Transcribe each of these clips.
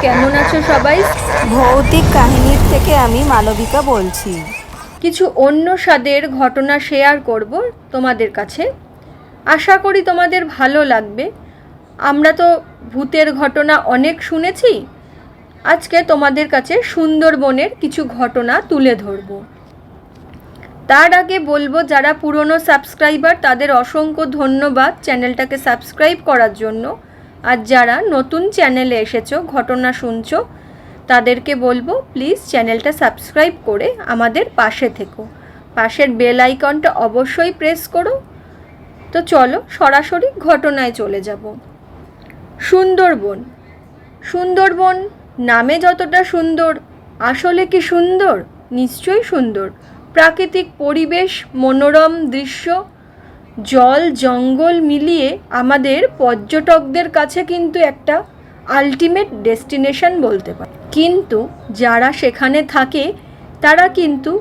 কেমন আছো সবাই? ভৌতিক কাহিনীর থেকে আমি মালবিকা বলছি। কিছু অন্য স্বাদের ঘটনা শেয়ার করব তোমাদের কাছে। আশা করি তোমাদের ভালো লাগবে। আমরা তো ভূতের ঘটনা অনেক শুনেছি, আজকে তোমাদের কাছে সুন্দরবনের কিছু ঘটনা তুলে ধরব। তার আগে বলবো, যারা পুরনো সাবস্ক্রাইবার তাদের অসংখ্য ধন্যবাদ চ্যানেলটাকে সাবস্ক্রাইব করার জন্য। আর যারা নতুন চ্যানেলে এসেছো, ঘটনা শুনছো, তাদেরকে বলবো প্লিজ চ্যানেলটা সাবস্ক্রাইব করে আমাদের পাশে থেকো। পাশের বেল আইকনটা অবশ্যই প্রেস করো। তো চলো সরাসরি ঘটনায় চলে যাব। সুন্দরবন। সুন্দরবন নামে যতটা সুন্দর, আসলে কি সুন্দর? নিশ্চয়ই সুন্দর। প্রাকৃতিক পরিবেশ, মনোরম দৃশ্য, জল জঙ্গল মিলিয়ে আমাদের পর্যটকদের কাছে কিন্তু একটা আলটিমেট ডেস্টিনেশন বলতে পারে। কিন্তু যারা সেখানে থাকে তারা কিন্তু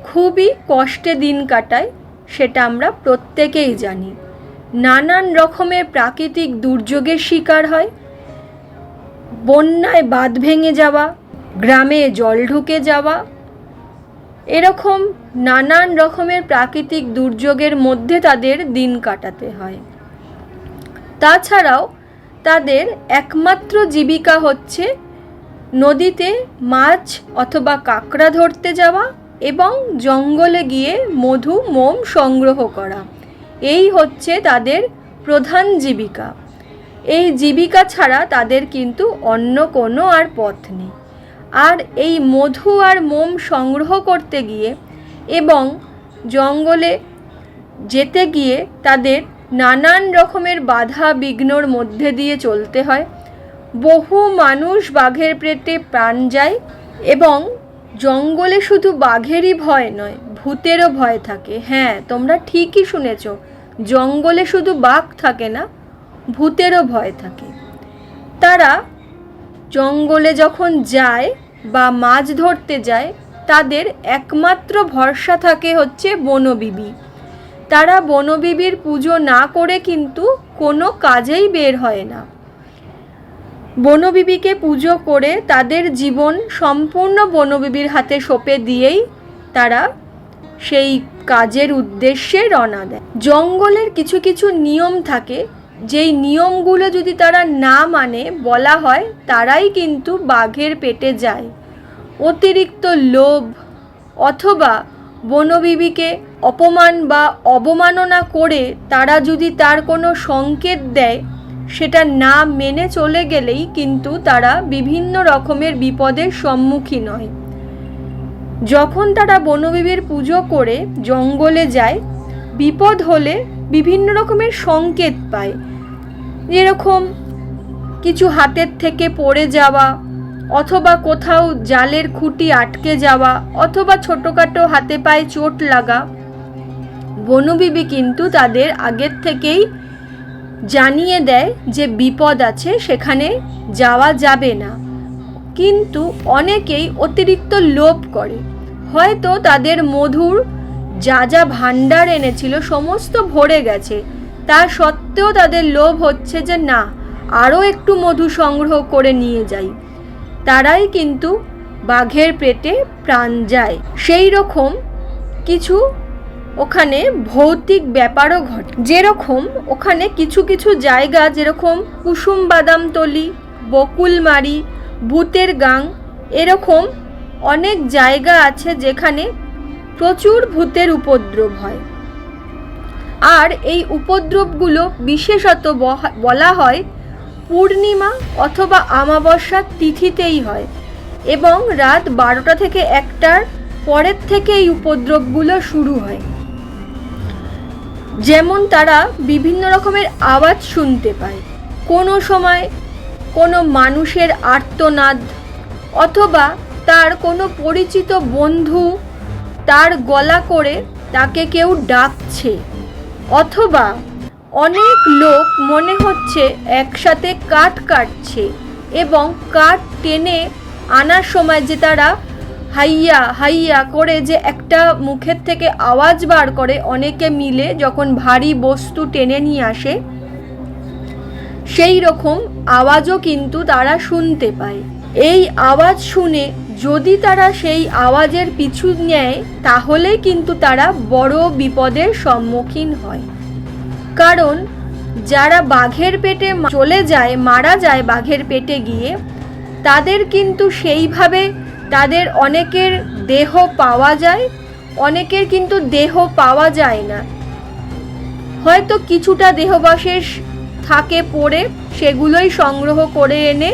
খুবই কষ্টে দিন কাটায়, সেটা আমরা প্রত্যেকেই জানি। নানান রকমের প্রাকৃতিক দুর্যোগের শিকার হয়। বন্যায় বাঁধ ভেঙে যাওয়া, গ্রামে জল ঢুকে যাওয়া, এরকম নানান রকমের প্রাকৃতিক দুর্যোগের মধ্যে তাদের দিন কাটাতে হয়। তাছাড়াও তাদের একমাত্র জীবিকা হচ্ছে নদীতে মাছ অথবা কাঁকড়া ধরতে যাওয়া এবং জঙ্গলে গিয়ে মধু মোম সংগ্রহ করা। এই হচ্ছে তাদের প্রধান জীবিকা। এই জীবিকা ছাড়া তাদের কিন্তু অন্য কোনো আর পথ নেই। আর এই মধু আর মোম সংগ্রহ করতে গিয়ে এবং জঙ্গলে যেতে গিয়ে তাদের নানান রকমের বাধা বিঘ্নর মধ্যে দিয়ে চলতে হয়। বহু মানুষ বাঘের পেটে প্রাণ যায় এবং জঙ্গলে শুধু বাঘেরই ভয় নয়, ভূতেরও ভয় থাকে। হ্যাঁ, তোমরা ঠিকই শুনেছ, জঙ্গলে শুধু বাঘ থাকে না, ভূতেরও ভয় থাকে। তারা জঙ্গলে যখন যায় বা মাছ ধরতে যায়, তাদের একমাত্র ভরসা থাকে হচ্ছে বনবিবি। তারা বনবিবির পুজো না করে কিন্তু কোনো কাজেই বের হয় না। বনবিবিকে পুজো করে তাদের জীবন সম্পূর্ণ বনবিবির হাতে সঁপে দিয়েই তারা সেই কাজের উদ্দেশ্যে রওনা দেয়। জঙ্গলের কিছু কিছু নিয়ম থাকে, যেই নিয়মগুলো যদি তারা না মানে, বলা হয় তারাই কিন্তু বাঘের পেটে যায়। অতিরিক্ত লোভ অথবা বনবিবিকে অপমান বা অবমাননা করে তারা যদি তার কোনো সংকেত দেয়, সেটা না মেনে চলে গেলেই কিন্তু তারা বিভিন্ন রকমের বিপদের সম্মুখীন হয়। যখন তারা বনবিবির পুজো করে জঙ্গলে যায়, বিপদ হলে বিভিন্ন রকমের সংকেত পায়। যেরকম কিছু হাতের থেকে পড়ে যাওয়া, অথবা কোথাও জালের খুঁটি আটকে যাওয়া, অথবা ছোটোখাটো হাতে পায়ে চোট লাগা। বনবিবি কিন্তু তাদের আগের থেকেই জানিয়ে দেয় যে বিপদ আছে, সেখানে যাওয়া যাবে না। কিন্তু অনেকেই অতিরিক্ত লোভ করে। হয়তো তাদের মধুর যা যা ভাণ্ডার এনেছিল সমস্ত ভরে গেছে, তা সত্ত্বেও তাদের লোভ হচ্ছে যে না, আরও একটু মধু সংগ্রহ করে নিয়ে যাই। তারাই কিন্তু বাঘের পেটে প্রাণ যায়। সেই রকম কিছু ওখানে ভৌতিক ব্যাপারও ঘটে। যেরকম ওখানে কিছু কিছু জায়গা, যেরকম কুসুম বাদামতলি, বকুলমারি, ভূতের গাং, এরকম অনেক জায়গা আছে যেখানে প্রচুর ভূতের উপদ্রব হয়। আর এই উপদ্রবগুলো বিশেষত বলা হয় পূর্ণিমা অথবা অমাবস্যার তিথিতেই হয় এবং রাত 12টা থেকে 1টার পরের থেকে এই উপদ্রবগুলো শুরু হয়। যেমন তারা বিভিন্ন রকমের আওয়াজ শুনতে পায়, কোনো সময় কোনো মানুষের আর্তনাদ, অথবা তার কোনো পরিচিত বন্ধু তার গলা করে তাকে কেউ ডাকছে, অথবা অনেক লোক মনে হচ্ছে একসাথে কাঠ কাটছে এবং কাঠ টেনে আনার সময় যে তারা হাইয়া হাইয়া করে যে একটা মুখের থেকে আওয়াজ বার করে, অনেকে মিলে যখন ভারী বস্তু টেনে নিয়ে আসে, সেই রকম আওয়াজও কিন্তু তারা শুনতে পায়। এই আওয়াজ শুনে যদি তারা সেই আওয়াজের পিছু নেয় তাহলে কিন্তু তারা বড় বিপদের সম্মুখীন হয়। কারণ যারা বাঘের পেটে চলে যায়, মারা যায় বাঘের পেটে গিয়ে, তাদের কিন্তু সেইভাবে তাদের অনেকের দেহ পাওয়া যায়, অনেকের কিন্তু দেহ পাওয়া যায় না। হয়তো কিছুটা দেহাবশেষ থাকে পড়ে, সেগুলোই সংগ্রহ করে এনে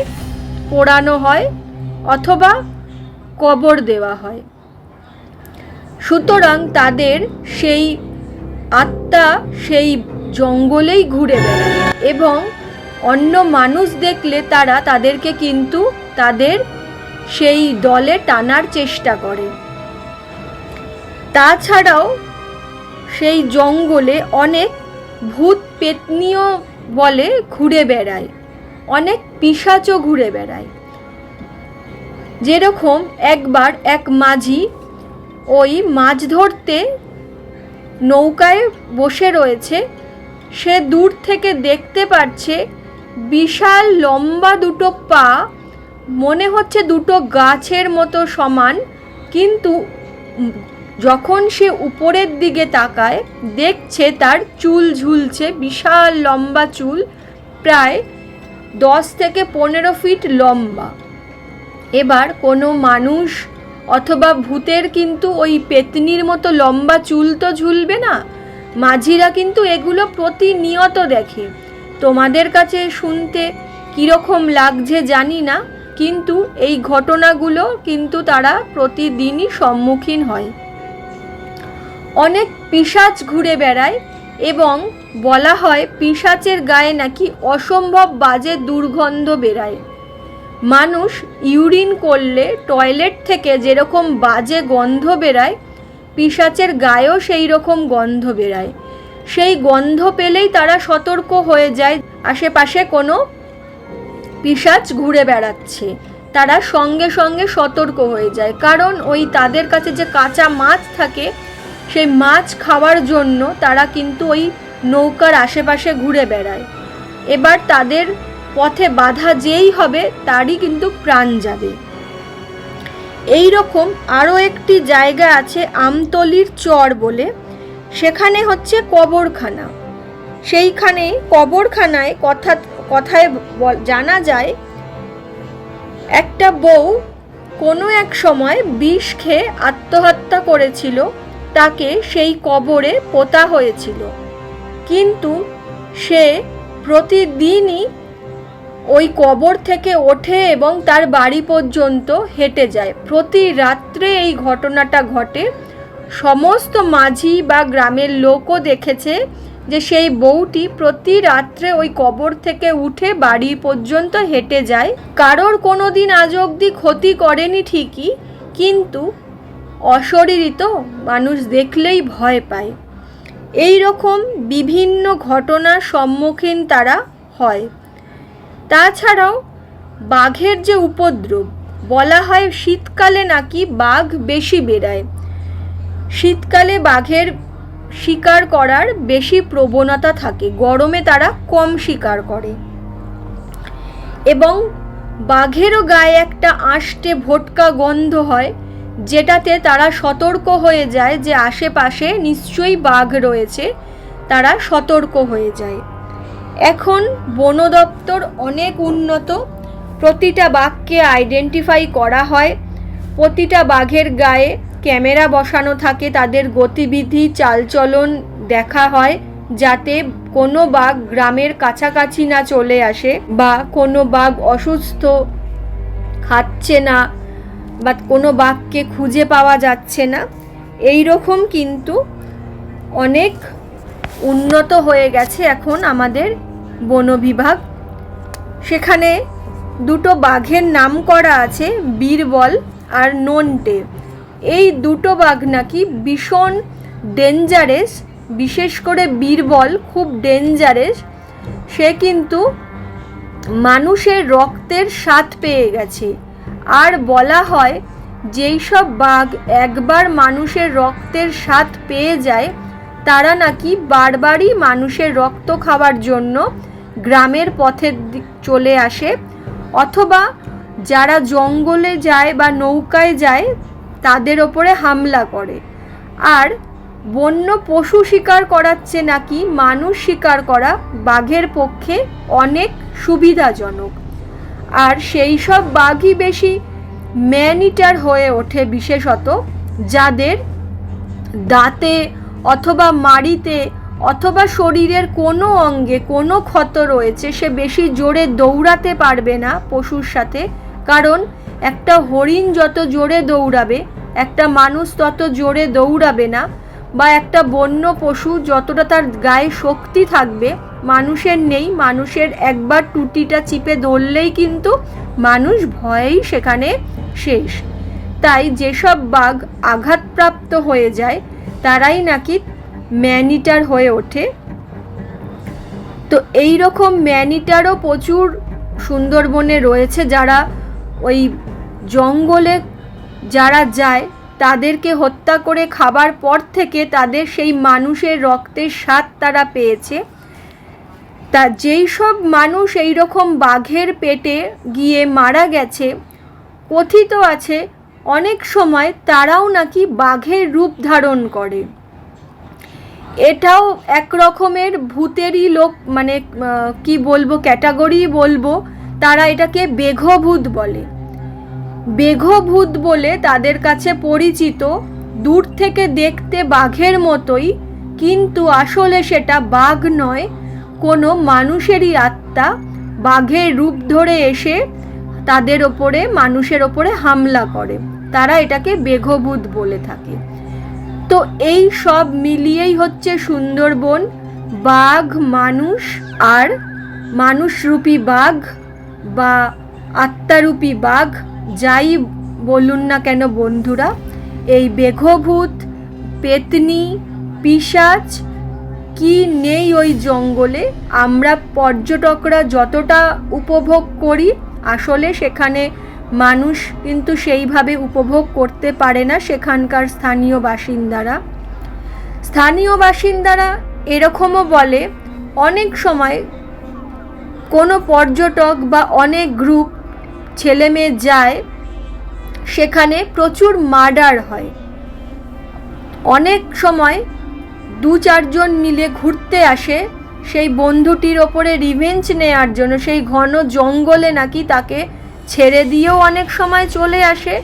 পোড়ানো হয় অথবা কবর দেওয়া হয়। সুতরাং তাদের সেই আত্মা সেই জঙ্গলেই ঘুরে বেড়ায় এবং অন্য মানুষ দেখলে তারা তাদেরকে কিন্তু তাদের সেই দলে টানার চেষ্টা করে। তাছাড়াও সেই জঙ্গলে অনেক ভূত পেতনিও বলে ঘুরে বেড়ায়, অনেক পিশাচও ঘুরে বেড়ায়। যেরকম একবার এক মাঝি ওই মাছ ধরতে নৌকায় বসে রয়েছে, সে দূর থেকে দেখতে পাচ্ছে বিশাল লম্বা দুটো পা, মনে হচ্ছে দুটো গাছের মতো সমান, কিন্তু যখন সে উপরের দিকে তাকায় দেখছে তার চুল ঝুলছে, বিশাল লম্বা চুল, প্রায় 10 থেকে 15 ফিট লম্বা। এবার কোনো মানুষ অথবা ভূতের কিন্তু ওই পেতনির মতো লম্বা চুল তো ঝুলবে না। মাঝিরা কিন্তু এগুলো প্রতিনিয়ত দেখে। তোমাদের কাছে শুনতে কীরকম লাগছে জানি না, কিন্তু এই ঘটনাগুলো কিন্তু তারা প্রতিদিনই সম্মুখীন হয়। অনেক পিশাচ ঘুরে বেড়ায় এবং বলা হয় পিশাচের গায়ে নাকি অসম্ভব বাজে দুর্গন্ধ বেরায়। মানুষ ইউরিন করলে টয়লেট থেকে যেরকম বাজে গন্ধ বেরায়, পিশাচের গায়েও সেই রকম গন্ধ বেরায়। সেই গন্ধ পেলেই তারা সতর্ক হয়ে যায় আশেপাশে কোনো পিশাচ ঘুরে বেড়াচ্ছে, তারা সঙ্গে সঙ্গে সতর্ক হয়ে যায়। কারণ ওই তাদের কাছে যে কাঁচা মাছ থাকে, সেই মাছ খাওয়ার জন্য তারা কিন্তু ওই নৌকার আশেপাশে ঘুরে বেড়ায়। এবার তাদের পথে বাধা যেই হবে তারই কিন্তু প্রাণ যাবে। এই রকম আরও একটি জায়গা আছে আমতলির চর বলে, সেখানে হচ্ছে কবরখানা। সেইখানে কবরখানায় কথায় জানা যায় একটা বউ কোনো এক সময় বিষ খেয়ে আত্মহত্যা করেছিল, তাকে সেই কবরে পোতা হয়েছিল। কিন্তু সে প্রতিদিনই ওই কবর থেকে ওঠে এবং তার বাড়ি পর্যন্ত হেঁটে যায়। প্রতি রাত্রে এই ঘটনাটা ঘটে। সমস্ত মাঝি বা গ্রামের লোকও দেখেছে যে সেই বউটি প্রতি রাত্রে ওই কবর থেকে উঠে বাড়ি পর্যন্ত হেঁটে যায়। কারোর কোনো দিন আজ অবধি ক্ষতি করেনি ঠিকই, কিন্তু অশরীরী তো, মানুষ দেখলেই ভয় পায়। এই রকম বিভিন্ন ঘটনার সম্মুখীন তারা হয়। তাছাড়াও বাঘের যে উপদ্রব, বলা হয় শীতকালে নাকি বাঘ বেশি বেড়ায়। শীতকালে বাঘের শিকার করার বেশি প্রবণতা থাকে, গরমে তারা কম শিকার করে। এবং বাঘেরও গায়ে একটা আষ্টে ভোটকা গন্ধ হয়, যেটাতে তারা সতর্ক হয়ে যায় যে আশেপাশে নিশ্চয়ই বাঘ রয়েছে, তারা সতর্ক হয়ে যায়। এখন বন দপ্তর অনেক উন্নত, প্রতিটা বাঘকে আইডেন্টিফাই করা হয়, প্রতিটা বাঘের গায়ে ক্যামেরা বসানো থাকে, তাদের গতিবিধি চালচলন দেখা হয়, যাতে কোনো বাঘ গ্রামের কাছাকাছি না চলে আসে, বা কোনো বাঘ অসুস্থ খাচ্ছে না, বা কোনো বাঘকে খুঁজে পাওয়া যাচ্ছে না। এই রকম কিন্তু অনেক উন্নত হয়ে গেছে এখন আমাদের বন বিভাগ। সেখানে দুটো বাঘের নাম করা আছে, বীরবল আর নন্টে। এই দুটো বাঘ নাকি ভীষণ ডেঞ্জারাস, বিশেষ করে বীরবল খুব ডেঞ্জারাস। সে কিন্তু মানুষের রক্তের স্বাদ পেয়ে গেছে। আর বলা হয় যেই সব বাঘ একবার মানুষের রক্তের স্বাদ পেয়ে যায়, তারা নাকি বারবারই মানুষের রক্ত খাওয়ার জন্য গ্রামের পথে চলে আসে, অথবা যারা জঙ্গলে যায় বা নৌকায় যায় তাদের ওপরে হামলা করে। আর বন্য পশু শিকার করাচ্ছে নাকি মানুষ শিকার করা বাঘের পক্ষে অনেক সুবিধাজনক। আর সেই সব বাঘই বেশি ম্যান ইটার হয়ে ওঠে, বিশেষত যাদের দাঁতে অথবা মাড়িতে অথবা শরীরের কোনো অঙ্গে কোনো ক্ষত রয়েছে। সে বেশি জোরে দৌড়াতে পারবে না পশুর সাথে, কারণ একটা হরিণ যত জোরে দৌড়াবে একটা মানুষ তত জোরে দৌড়াবে না, বা একটা বন্য পশু যতটা তার গায়ে শক্তি থাকবে মানুষের নেই। মানুষের একবার টুটিটা চিপে ধরলেই কিন্তু মানুষ ভয়েই সেখানে শেষ। তাই যেসব বাঘ আঘাতপ্রাপ্ত হয়ে যায় তারাই নাকি ম্যান ইটার হয়ে ওঠে। তো এই রকম ম্যান ইটারও প্রচুর সুন্দরবনে রয়েছে, যারা ওই জঙ্গলে যারা যায় তাদেরকে হত্যা করে খাবার পর থেকে তাদের সেই মানুষের রক্তের স্বাদ তারা পেয়েছে। তা যেই সব মানুষ এই রকম বাঘের পেটে গিয়ে মারা গেছে, কথিত আছে অনেক সময় তারাও নাকি বাঘের রূপ ধারণ করে। এটাও এক রকমের ভূতেরই লোক, মানে কি বলবো, ক্যাটাগরি বলবো। তারা এটাকে বেঘভূত বলে। বেঘভূত বলে তাদের কাছে পরিচিত। দূর থেকে দেখতে বাঘের মতোই, কিন্তু আসলে সেটা বাঘ নয়, কোনো মানুষেরই আত্মা বাঘের রূপ ধরে এসে তাদের ওপরে, মানুষের ওপরে হামলা করে। তারা এটাকে বেঘভূত বলে থাকে। তো এই সব মিলিয়েই হচ্ছে সুন্দরবন। বাঘ, মানুষ আর মানুষরূপী বাঘ বা আত্মারূপী বাঘ, যাই বলুন না কেন বন্ধুরা, এই বেঘভূত, পেতনি, পিশাচ কি নেই ওই জঙ্গলে। আমরা পর্যটকরা যতটা উপভোগ করি, আসলে সেখানে মানুষ কিন্তু সেইভাবে উপভোগ করতে পারে না। সেখানকার স্থানীয় বাসিন্দারা এরকমও বলে, অনেক সময় কোনো পর্যটক বা অনেক গ্রুপ ছেলে মেয়ে যায়, সেখানে প্রচুর মার্ডার হয়। অনেক সময় 2-4 জন মিলে ঘুরতে আসে সেই বন্ধুটির ওপরে রিভেঞ্জ নেওয়ার জন্য। সেই ঘন জঙ্গলে নাকি তাকে ছেড়ে দিয়েও অনেক সময় চলে আসে,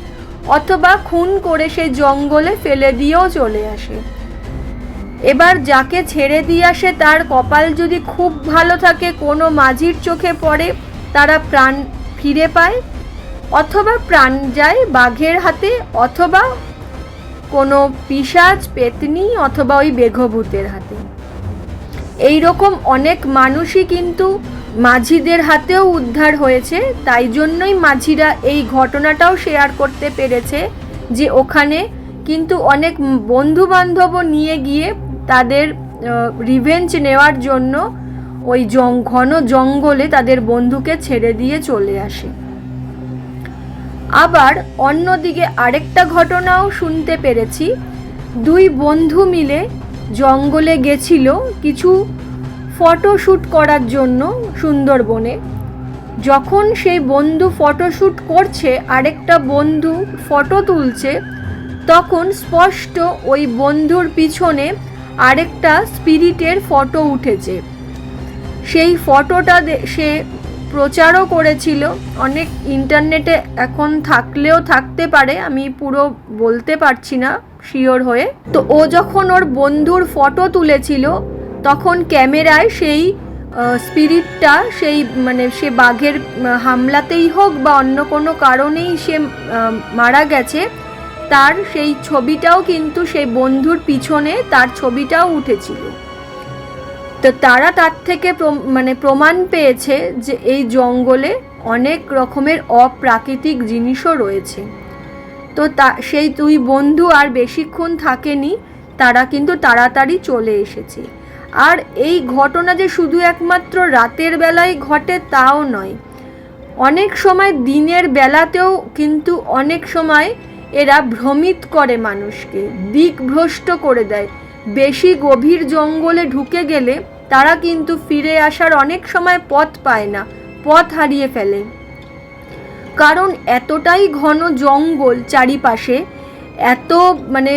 অথবা খুন করে সেই জঙ্গলে ফেলে দিয়েও চলে আসে। এবার যাকে ছেড়ে দিয়ে আসে তার কপাল যদি খুব ভালো থাকে, কোনো মাঝির চোখে পড়ে, তারা প্রাণ ফিরে পায়, অথবা প্রাণ যায় বাঘের হাতে, অথবা কোনো পিশাচ, পেতনি, অথবা ওই বেঘভূতের হাতে। এই রকম অনেক মানুষই কিন্তু মাঝিদের হাতেও উদ্ধার হয়েছে। তাই জন্যই মাঝিরা এই ঘটনাটাও শেয়ার করতে পেরেছে যে ওখানে কিন্তু অনেক বন্ধু বান্ধবও নিয়ে গিয়ে তাদের রিভেঞ্জ নেওয়ার জন্য ওই ঘন জঙ্গলে তাদের বন্ধুকে ছেড়ে দিয়ে চলে আসে। আবার অন্যদিকে আরেকটা ঘটনাও শুনতে পেরেছি। 2 বন্ধু মিলে জঙ্গলে গেছিল কিছু ফটোশ্যুট করার জন্য সুন্দরবনে। যখন সেই বন্ধু ফটোশ্যুট করছে, আরেকটা বন্ধু ফটো তুলছে, তখন স্পষ্ট ওই বন্ধুর পিছনে আরেকটা স্পিরিটের ফটো উঠেছে। সেই ফটোটা সে প্রচারও করেছিল অনেক ইন্টারনেটে, এখন থাকলেও থাকতে পারে, আমি পুরো বলতে পারছি না শিওর হয়ে। তো ও যখন ওর বন্ধুর ফটো তুলেছিল, তখন ক্যামেরায় সেই স্পিরিটটা, সেই মানে সে বাঘের হামলাতেই হোক বা অন্য কোনো কারণেই সে মারা গেছে, তার সেই ছবিটাও কিন্তু সেই বন্ধুর পিছনে তার ছবিটাও উঠেছিল। তো তারা তার থেকে প্রমাণ পেয়েছে যে এই জঙ্গলে অনেক রকমের অপ্রাকৃতিক জিনিসও রয়েছে। তো সেই 2 বন্ধু আর বেশিক্ষণ থাকেনি, তারা কিন্তু তাড়াতাড়ি চলে এসেছে। আর এই ঘটনা যে শুধু একমাত্র রাতের বেলায় ঘটে তাও নয়, অনেক সময় দিনের বেলাতেও কিন্তু অনেক সময় এরা ভ্রমিত করে, মানুষকে দিকভ্রষ্ট করে দেয়। বেশি গভীর জঙ্গলে ঢুকে গেলে তারা কিন্তু ফিরে আসার অনেক সময় পথ পায় না, পথ হারিয়ে ফেলে। কারণ এতটাই ঘন জঙ্গল চারিপাশে, এত মানে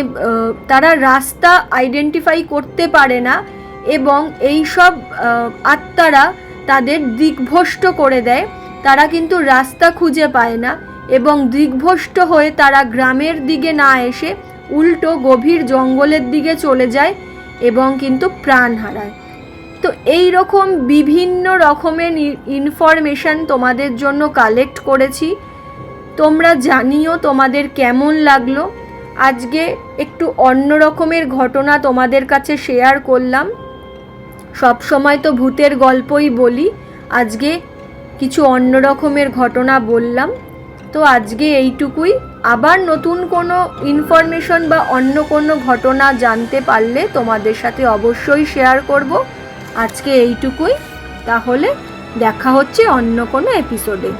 তারা রাস্তা আইডেন্টিফাই করতে পারে না এবং এই সব আত্মারা তাদের দিকভ্রষ্ট করে দেয়। তারা কিন্তু রাস্তা খুঁজে পায় না এবং দিকভ্রষ্ট হয়ে তারা গ্রামের দিকে না এসে উল্টো গভীর জঙ্গলের দিকে চলে যায় এবং কিন্তু প্রাণ হারায়। তো এই রকম বিভিন্ন রকমের ইনফরমেশন তোমাদের জন্য কালেক্ট করেছি। তোমরা জানিও তোমাদের কেমন লাগলো। আজকে একটু অন্য রকমের ঘটনা তোমাদের কাছে শেয়ার করলাম। সব সময় তো ভূতের গল্পই বলি, আজকে কিছু অন্য রকমের ঘটনা বললাম। তো আজকে এইটুকুই। আবার নতুন কোনো ইনফরমেশন বা অন্য কোনো ঘটনা জানতে পারলে তোমাদের সাথে অবশ্যই শেয়ার করব। আজকে এইটুকুই, তাহলে দেখা হচ্ছে অন্য কোনো এপিসোডে।